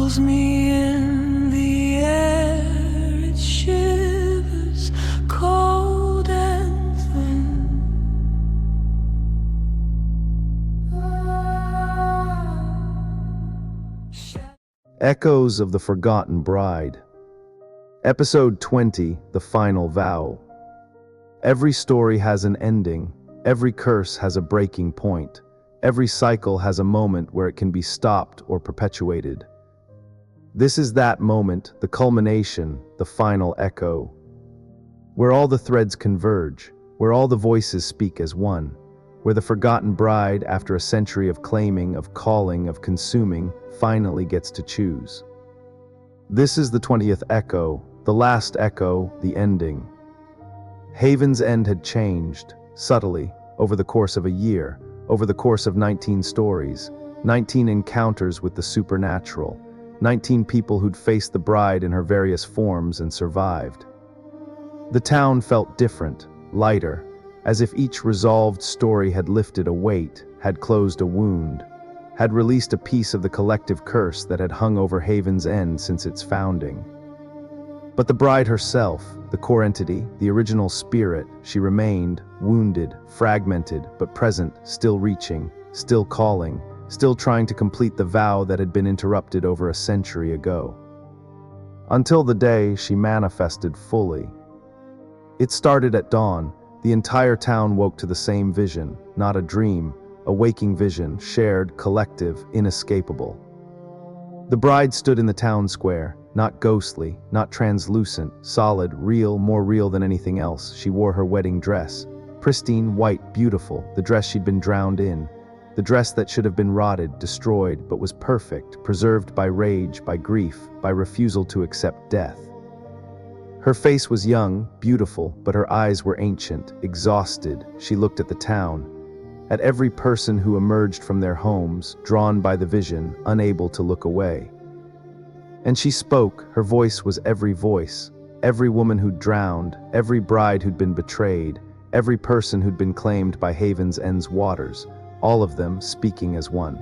fills me in the air, it shivers cold and thin. Echoes of the Forgotten Bride. Episode 20, The Final Vow. Every story has an ending. Every curse has a breaking point. Every cycle has a moment where it can be stopped or perpetuated. This is that moment, the culmination, the final echo, where all the threads converge, where all the voices speak as one, where the forgotten bride, after a century of claiming, of calling, of consuming, finally gets to choose. This is the 20th echo, the last echo, the ending. Haven's end had changed, subtly, over the course of a year, over the course of 19 stories, 19 encounters with the supernatural, 19 people who'd faced the bride in her various forms and survived. The town felt different, lighter, as if each resolved story had lifted a weight, had closed a wound, had released a piece of the collective curse that had hung over Haven's End since its founding. But the bride herself, the core entity, the original spirit, she remained, wounded, fragmented, but present, still reaching, still calling, still trying to complete the vow that had been interrupted over a century ago. Until the day she manifested fully. It started at dawn. The entire town woke to the same vision, not a dream, a waking vision, shared, collective, inescapable. The bride stood in the town square, not ghostly, not translucent, solid, real, more real than anything else. She wore her wedding dress, pristine, white, beautiful, the dress she'd been drowned in, the dress that should have been rotted, destroyed, but was perfect, preserved by rage, by grief, by refusal to accept death. Her face was young, beautiful, but her eyes were ancient, exhausted. She looked at the town, at every person who emerged from their homes, drawn by the vision, unable to look away. And she spoke. Her voice was every voice, every woman who'd drowned, every bride who'd been betrayed, every person who'd been claimed by Haven's End's waters, all of them speaking as one.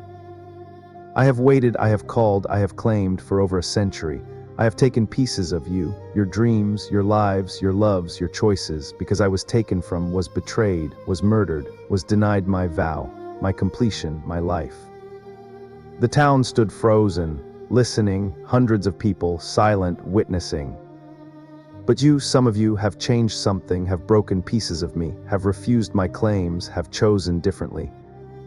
I have waited, I have called, I have claimed for over a century. I have taken pieces of you, your dreams, your lives, your loves, your choices, because I was taken from, was betrayed, was murdered, was denied my vow, my completion, my life. The town stood frozen, listening, hundreds of people, silent, witnessing. But you, some of you, have changed something, have broken pieces of me, have refused my claims, have chosen differently.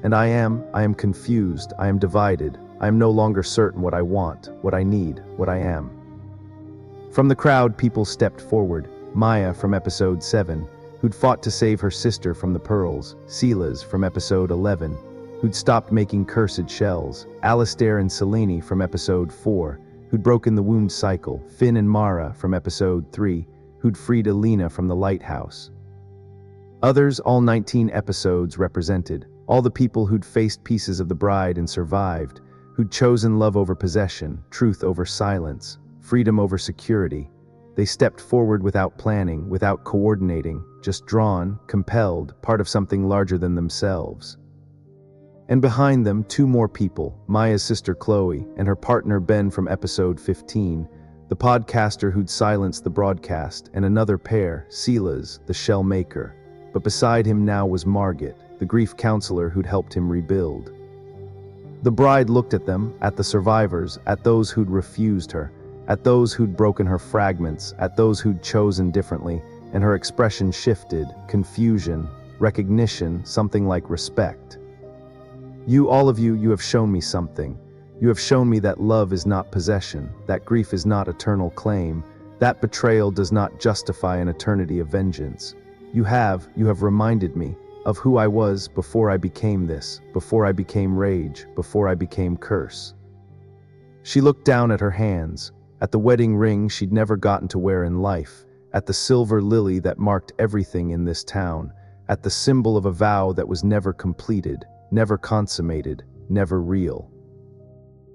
And I am confused, I am divided, I am no longer certain what I want, what I need, what I am. From the crowd, people stepped forward. Maya from episode 7, who'd fought to save her sister from the pearls. Silas from episode 11, who'd stopped making cursed shells. Alistair and Selene from episode 4, who'd broken the wound cycle. Finn and Mara from episode 3, who'd freed Alina from the lighthouse. Others, all 19 episodes represented, all the people who'd faced pieces of the bride and survived, who'd chosen love over possession, truth over silence, freedom over security. They stepped forward without planning, without coordinating, just drawn, compelled, part of something larger than themselves. And behind them, two more people, Maya's sister Chloe and her partner Ben from episode 15, the podcaster who'd silenced the broadcast, and another pair, Silas, the shell maker. But beside him now was Margit, the grief counselor who'd helped him rebuild. The bride looked at them, at the survivors, at those who'd refused her, at those who'd broken her fragments, at those who'd chosen differently, and her expression shifted, confusion, recognition, something like respect. You, all of you, you have shown me something. You have shown me that love is not possession, that grief is not eternal claim, that betrayal does not justify an eternity of vengeance. You have reminded me of who I was before I became this, before I became rage, before I became curse. She looked down at her hands, at the wedding ring she'd never gotten to wear in life, at the silver lily that marked everything in this town, at the symbol of a vow that was never completed, never consummated, never real.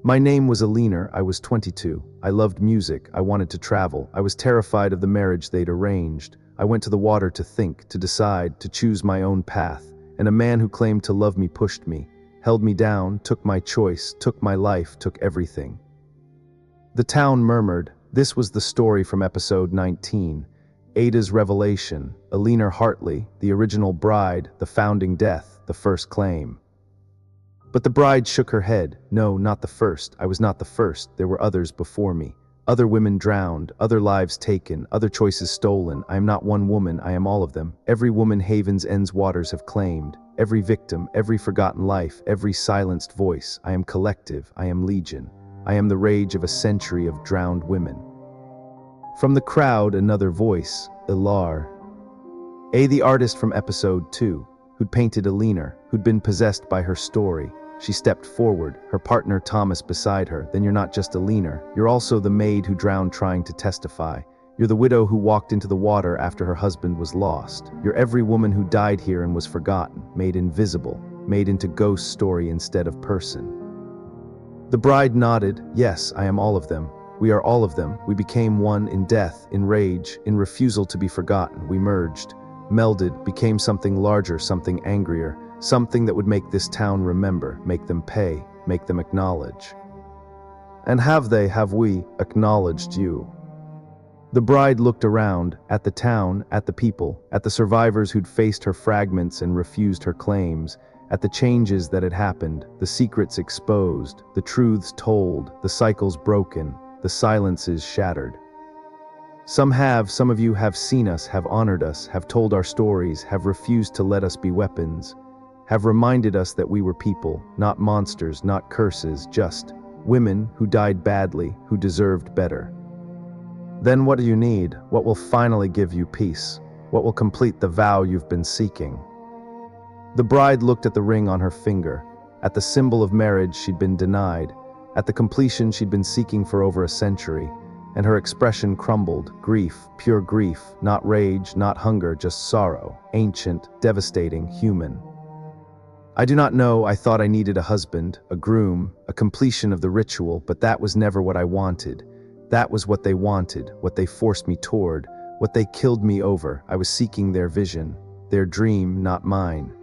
My name was Alina, I was 22. I loved music, I wanted to travel, I was terrified of the marriage they'd arranged. I went to the water to think, to decide, to choose my own path, and a man who claimed to love me pushed me, held me down, took my choice, took my life, took everything. The town murmured. This was the story from episode 19. Ada's revelation, Eleanor Hartley, the original bride, the founding death, the first claim. But the bride shook her head. No, not the first. I was not the first. There were others before me. Other women drowned, other lives taken, other choices stolen. I am not one woman, I am all of them. Every woman Haven's End's waters have claimed. Every victim, every forgotten life, every silenced voice. I am collective, I am legion. I am the rage of a century of drowned women. From the crowd, another voice, Ilar. The artist from episode 2, who'd painted Eleanor, who'd been possessed by her story. She stepped forward, her partner Thomas beside her. Then you're not just Eleanor, you're also the maid who drowned trying to testify. You're the widow who walked into the water after her husband was lost. You're every woman who died here and was forgotten, made invisible, made into ghost story instead of person. The bride nodded. Yes, I am all of them. We are all of them. We became one in death, in rage, in refusal to be forgotten. We merged, melded, became something larger, something angrier, something that would make this town remember, make them pay, make them acknowledge. And have we acknowledged you? The bride looked around, at the town, at the people, at the survivors who'd faced her fragments and refused her claims, at the changes that had happened, the secrets exposed, the truths told, the cycles broken, the silences shattered. Some of you have seen us, have honored us, have told our stories, have refused to let us be weapons, have reminded us that we were people, not monsters, not curses, just women who died badly, who deserved better. Then what do you need? What will finally give you peace? What will complete the vow you've been seeking? The bride looked at the ring on her finger, at the symbol of marriage she'd been denied, at the completion she'd been seeking for over a century, and her expression crumbled. Grief, pure grief, not rage, not hunger, just sorrow, ancient, devastating, human. I do not know, I thought I needed a husband, a groom, a completion of the ritual, but that was never what I wanted. That was what they wanted, what they forced me toward, what they killed me over. I was seeking their vision, their dream, not mine.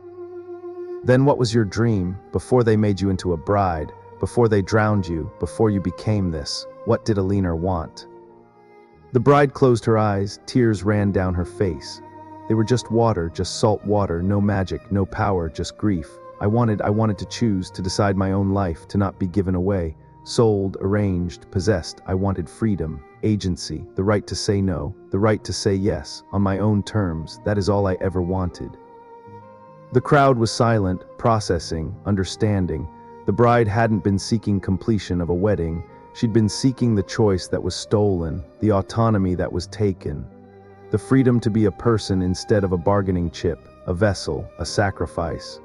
Then what was your dream, before they made you into a bride, before they drowned you, before you became this? What did Eleanor want? The bride closed her eyes, tears ran down her face. They were just water, just salt water, no magic, no power, just grief. I wanted to choose, to decide my own life, to not be given away, sold, arranged, possessed. I wanted freedom, agency, the right to say no, the right to say yes, on my own terms. That is all I ever wanted. The crowd was silent, processing, understanding. The bride hadn't been seeking completion of a wedding. She'd been seeking the choice that was stolen, the autonomy that was taken, the freedom to be a person instead of a bargaining chip, a vessel, a sacrifice.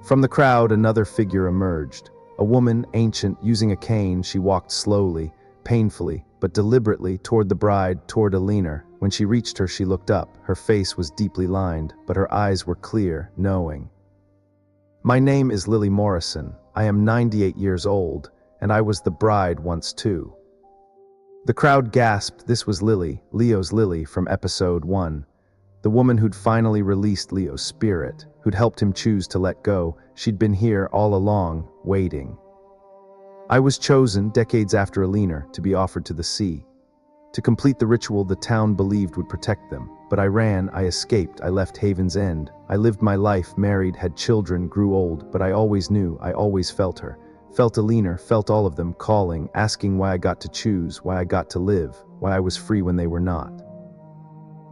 From the crowd, another figure emerged. A woman, ancient, using a cane. She walked slowly, painfully, but deliberately toward the bride, toward Eleanor. When she reached her, she looked up. Her face was deeply lined, but her eyes were clear, knowing. My name is Lily Morrison. I am 98 years old, and I was the bride once too. The crowd gasped. This was Lily, Leo's Lily from episode 1. The woman who'd finally released Leo's spirit, who'd helped him choose to let go. She'd been here all along, waiting. I was chosen, decades after Eleanor, to be offered to the sea. To complete the ritual the town believed would protect them. But I ran, I escaped, I left Haven's End. I lived my life, married, had children, grew old, but I always knew, I always felt her. Felt Eleanor, felt all of them, calling, asking why I got to choose, why I got to live, why I was free when they were not.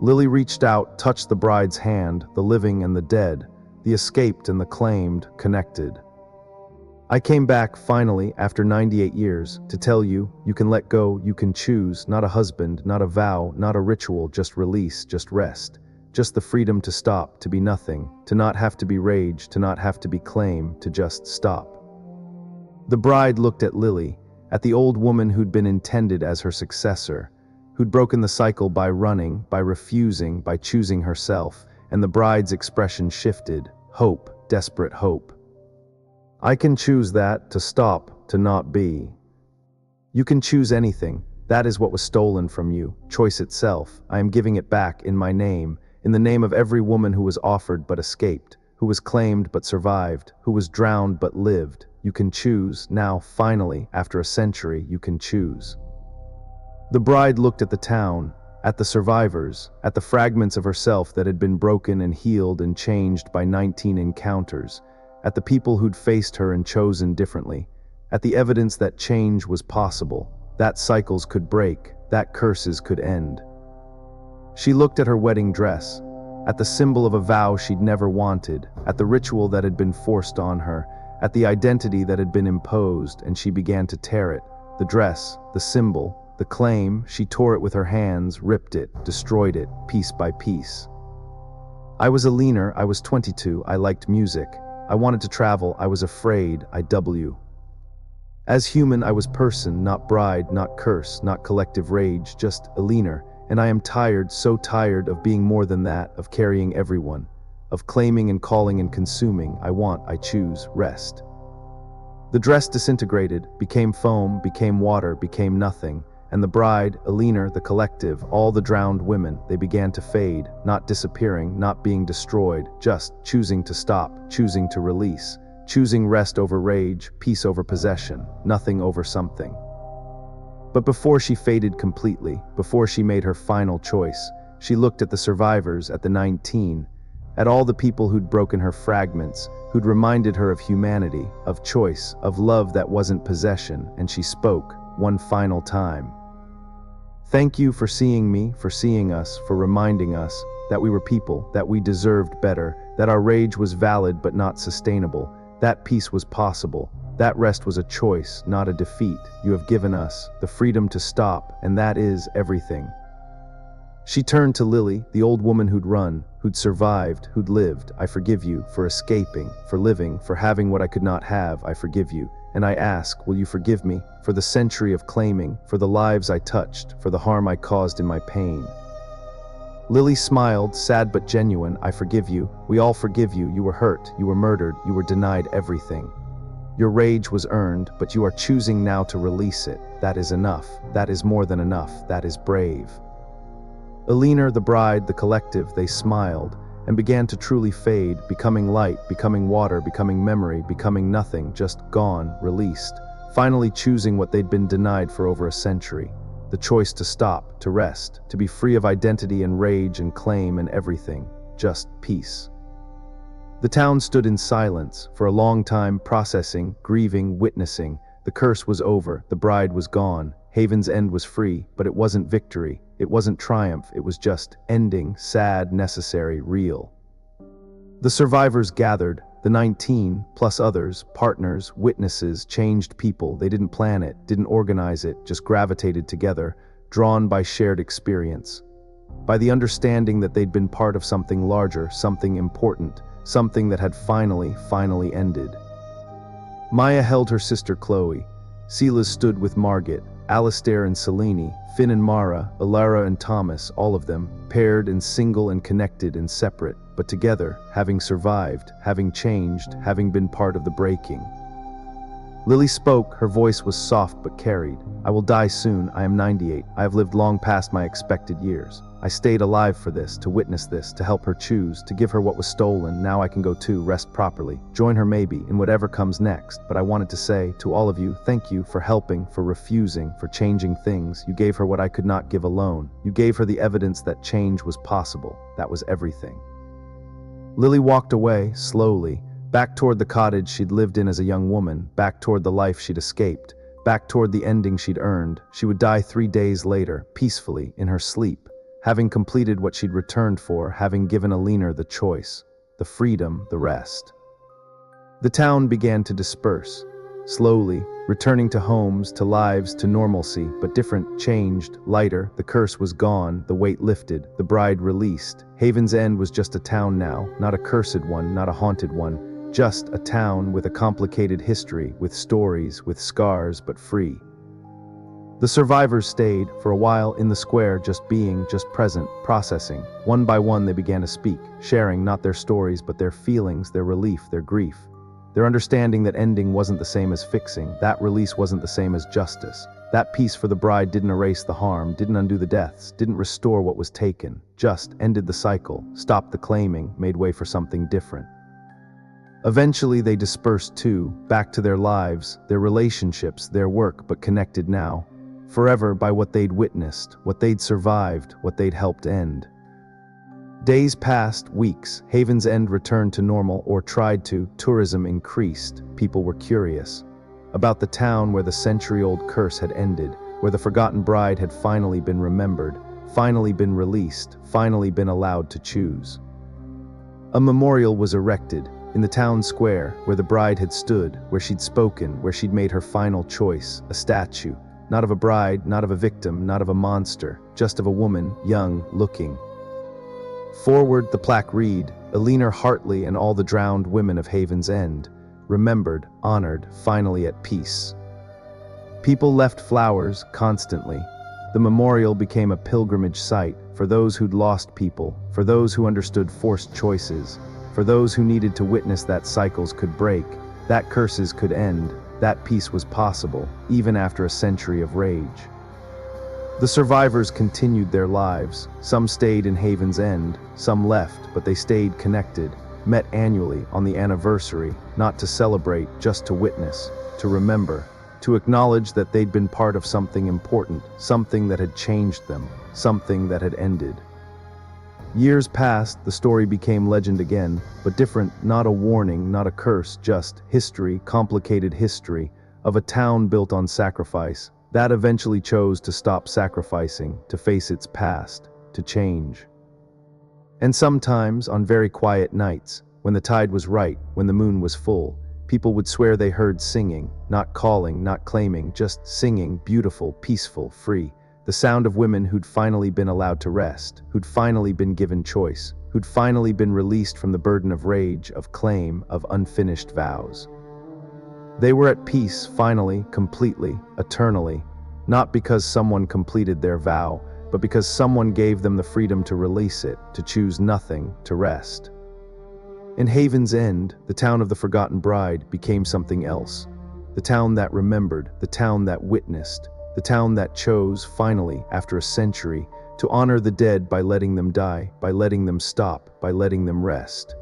Lily reached out, touched the bride's hand, the living and the dead, the escaped and the claimed, connected. I came back, finally, after 98 years, to tell you, you can let go, you can choose, not a husband, not a vow, not a ritual, just release, just rest. Just the freedom to stop, to be nothing, to not have to be rage, to not have to be claim, to just stop. The bride looked at Lily, at the old woman who'd been intended as her successor, who'd broken the cycle by running, by refusing, by choosing herself, and the bride's expression shifted, hope, desperate hope. I can choose that, to stop, to not be. You can choose anything. That is what was stolen from you, choice itself. I am giving it back in my name, in the name of every woman who was offered but escaped, who was claimed but survived, who was drowned but lived. You can choose. Now, finally, after a century, you can choose. The bride looked at the town, at the survivors, at the fragments of herself that had been broken and healed and changed by 19 encounters, at the people who'd faced her and chosen differently, at the evidence that change was possible, that cycles could break, that curses could end. She looked at her wedding dress, at the symbol of a vow she'd never wanted, at the ritual that had been forced on her, at the identity that had been imposed, and she began to tear it. The dress, the symbol, the claim, she tore it with her hands, ripped it, destroyed it, piece by piece. I was a leaner, I was 22, I liked music. I wanted to travel, I was afraid, As human, I was person, not bride, not curse, not collective rage, just a leaner. And I am tired, so tired of being more than that, of carrying everyone, of claiming and calling and consuming. I choose, rest. The dress disintegrated, became foam, became water, became nothing. And the bride, Alina, the collective, all the drowned women, they began to fade, not disappearing, not being destroyed, just choosing to stop, choosing to release, choosing rest over rage, peace over possession, nothing over something. But before she faded completely, before she made her final choice, she looked at the survivors, at the 19, at all the people who'd broken her fragments, who'd reminded her of humanity, of choice, of love that wasn't possession, and she spoke, one final time. Thank you for seeing me, for seeing us, for reminding us that we were people, that we deserved better, that our rage was valid but not sustainable, that peace was possible, that rest was a choice, not a defeat. You have given us the freedom to stop, and that is everything. She turned to Lily, the old woman who'd run, who'd survived, who'd lived. I forgive you for escaping, for living, for having what I could not have. I forgive you. And I ask, will you forgive me for the century of claiming, for the lives I touched, for the harm I caused in my pain? Lily smiled, sad but genuine. I forgive you. We all forgive you. You were hurt. You were murdered. You were denied everything. Your rage was earned, but you are choosing now to release it. That is enough. That is more than enough. That is brave. Alina, the bride, the collective, they smiled and began to truly fade, becoming light, becoming water, becoming memory, becoming nothing, just gone, released, finally choosing what they'd been denied for over a century. The choice to stop, to rest, to be free of identity and rage and claim and everything, just peace. The town stood in silence, for a long time, processing, grieving, witnessing. The curse was over, the bride was gone, Haven's End was free, but it wasn't victory, it wasn't triumph, it was just ending, sad, necessary, real. The survivors gathered, the 19, plus others, partners, witnesses, changed people. They didn't plan it, didn't organize it, just gravitated together, drawn by shared experience, by the understanding that they'd been part of something larger, something important, something that had finally ended. Maya held her sister Chloe. Silas stood with Margit, Alistair and Selene, Finn and Mara, Alara and Thomas, all of them, paired and single and connected and separate, but together, having survived, having changed, having been part of the breaking. Lily spoke, her voice was soft but carried. I will die soon, I am 98, I have lived long past my expected years. I stayed alive for this, to witness this, to help her choose, to give her what was stolen. Now I can go too, rest properly, join her maybe, in whatever comes next. But I wanted to say, to all of you, thank you for helping, for refusing, for changing things. You gave her what I could not give alone. You gave her the evidence that change was possible. That was everything. Lily walked away, slowly, back toward the cottage she'd lived in as a young woman, back toward the life she'd escaped, back toward the ending she'd earned. She would die 3 days later, peacefully, in her sleep, having completed what she'd returned for, having given Alina the choice, the freedom, the rest. The town began to disperse, slowly, returning to homes, to lives, to normalcy, but different, changed, lighter. The curse was gone, the weight lifted, the bride released. Haven's End was just a town now, not a cursed one, not a haunted one, just a town with a complicated history, with stories, with scars, but free. The survivors stayed, for a while, in the square, just being, just present, processing. One by one they began to speak, sharing not their stories but their feelings, their relief, their grief. Their understanding that ending wasn't the same as fixing, that release wasn't the same as justice. That peace for the bride didn't erase the harm, didn't undo the deaths, didn't restore what was taken, just ended the cycle, stopped the claiming, made way for something different. Eventually they dispersed too, back to their lives, their relationships, their work, but connected now, forever by what they'd witnessed, what they'd survived, what they'd helped end. Days passed, weeks, Haven's End returned to normal, or tried to. Tourism increased, people were curious about the town where the century-old curse had ended, where the forgotten bride had finally been remembered, finally been released, finally been allowed to choose. A memorial was erected in the town square where the bride had stood, where she'd spoken, where she'd made her final choice, a statue, not of a bride, not of a victim, not of a monster, just of a woman, young, looking. Forward the plaque read, Eleanor Hartley and all the drowned women of Haven's End, remembered, honored, finally at peace. People left flowers constantly. The memorial became a pilgrimage site for those who'd lost people, for those who understood forced choices, for those who needed to witness that cycles could break, that curses could end, that peace was possible, even after a century of rage. The survivors continued their lives. Some stayed in Haven's End, some left, but they stayed connected, met annually on the anniversary, not to celebrate, just to witness, to remember, to acknowledge that they'd been part of something important, something that had changed them, something that had ended. Years passed, the story became legend again, but different, not a warning, not a curse, just history, complicated history, of a town built on sacrifice, that eventually chose to stop sacrificing, to face its past, to change. And sometimes, on very quiet nights, when the tide was right, when the moon was full, people would swear they heard singing, not calling, not claiming, just singing, beautiful, peaceful, free. The sound of women who'd finally been allowed to rest, who'd finally been given choice, who'd finally been released from the burden of rage, of claim, of unfinished vows. They were at peace, finally, completely, eternally, not because someone completed their vow, but because someone gave them the freedom to release it, to choose nothing, to rest. In Haven's End, the town of the forgotten bride became something else. The town that remembered, the town that witnessed, the town that chose, finally, after a century, to honor the dead by letting them die, by letting them stop, by letting them rest.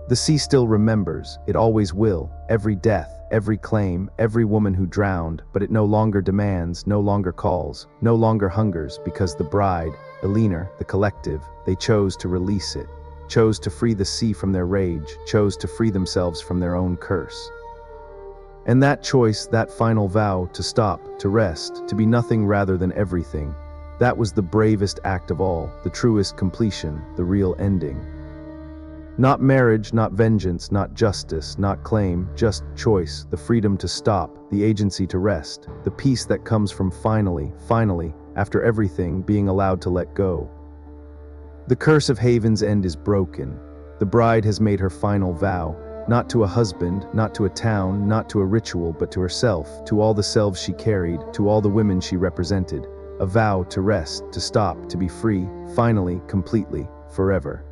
The sea still remembers, it always will, every death, every claim, every woman who drowned, but it no longer demands, no longer calls, no longer hungers, because the bride, Eleanor, the collective, they chose to release it, chose to free the sea from their rage, chose to free themselves from their own curse. And that choice, that final vow, to stop, to rest, to be nothing rather than everything, that was the bravest act of all, the truest completion, the real ending. Not marriage, not vengeance, not justice, not claim, just choice, the freedom to stop, the agency to rest, the peace that comes from finally, after everything, being allowed to let go. The curse of Haven's End is broken. The bride has made her final vow, not to a husband, not to a town, not to a ritual, but to herself, to all the selves she carried, to all the women she represented. A vow to rest, to stop, to be free, finally, completely, forever.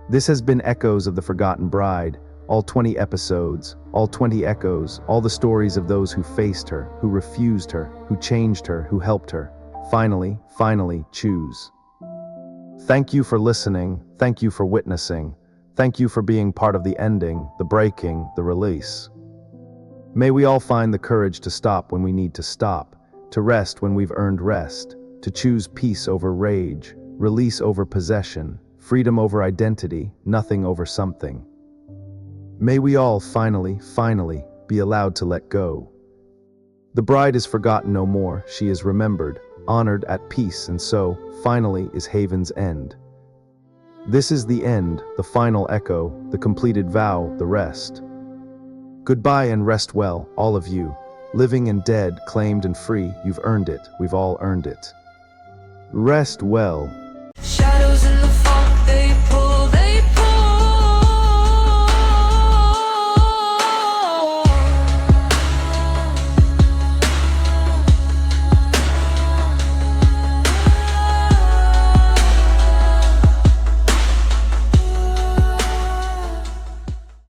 This has been Echoes of the Forgotten Bride, all 20 episodes, all 20 echoes, all the stories of those who faced her, who refused her, who changed her, who helped her. Finally, choose. Thank you for listening, thank you for witnessing. Thank you for being part of the ending, the breaking, the release. May we all find the courage to stop when we need to stop, to rest when we've earned rest, to choose peace over rage, release over possession, freedom over identity, nothing over something. May we all finally be allowed to let go. The bride is forgotten no more, she is remembered, honored, at peace, and so, finally, is Haven's End. This is the end, the final echo, the completed vow, the rest. Goodbye and rest well, all of you. Living and dead, claimed and free, you've earned it, we've all earned it. Rest well.